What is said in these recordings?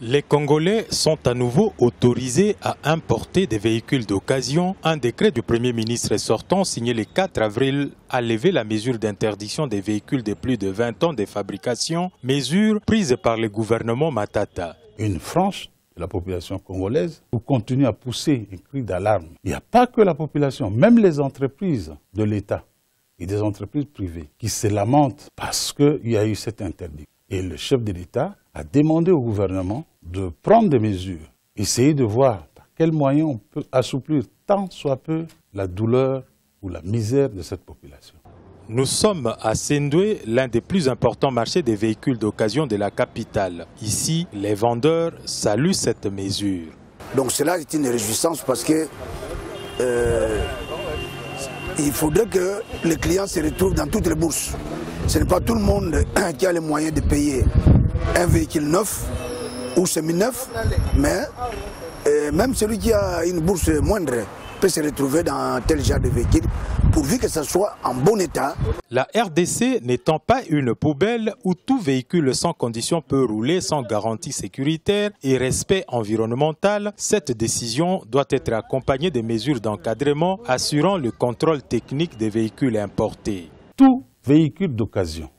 Les Congolais sont à nouveau autorisés à importer des véhicules d'occasion. Un décret du Premier ministre sortant signé le 4 avril a levé la mesure d'interdiction des véhicules de plus de 20 ans de fabrication, mesure prise par le gouvernement Matata. Une frange de la population congolaise pour continuer à pousser un cri d'alarme. Il n'y a pas que la population, même les entreprises de l'État et des entreprises privées qui se lamentent parce qu'il y a eu cet interdit. Et le chef de l'État a demandé au gouvernement de prendre des mesures, essayer de voir par quels moyens on peut assouplir tant soit peu la douleur ou la misère de cette population. Nous sommes à Sendoué, l'un des plus importants marchés des véhicules d'occasion de la capitale. Ici, les vendeurs saluent cette mesure. Donc cela est une réjouissance parce que il faudrait que les clients se retrouvent dans toutes les bourses. Ce n'est pas tout le monde qui a les moyens de payer un véhicule neuf ou semi-neuf, mais même celui qui a une bourse moindre peut se retrouver dans tel genre de véhicule, pourvu que ça soit en bon état. La RDC n'étant pas une poubelle où tout véhicule sans condition peut rouler sans garantie sécuritaire et respect environnemental, cette décision doit être accompagnée de mesures d'encadrement assurant le contrôle technique des véhicules importés. Tout véhicule d'occasion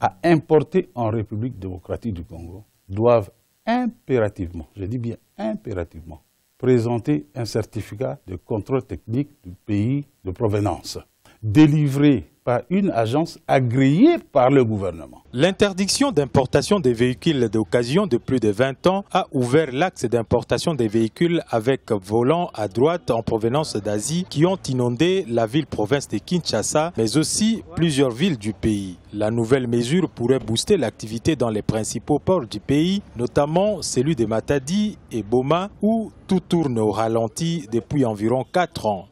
à importer en République démocratique du Congo doivent impérativement, je dis bien impérativement, présenter un certificat de contrôle technique du pays de provenance, délivré par une agence agréée par le gouvernement. L'interdiction d'importation des véhicules d'occasion de plus de 20 ans a ouvert l'axe d'importation des véhicules avec volant à droite en provenance d'Asie qui ont inondé la ville-province de Kinshasa, mais aussi plusieurs villes du pays. La nouvelle mesure pourrait booster l'activité dans les principaux ports du pays, notamment celui de Matadi et Boma, où tout tourne au ralenti depuis environ 4 ans.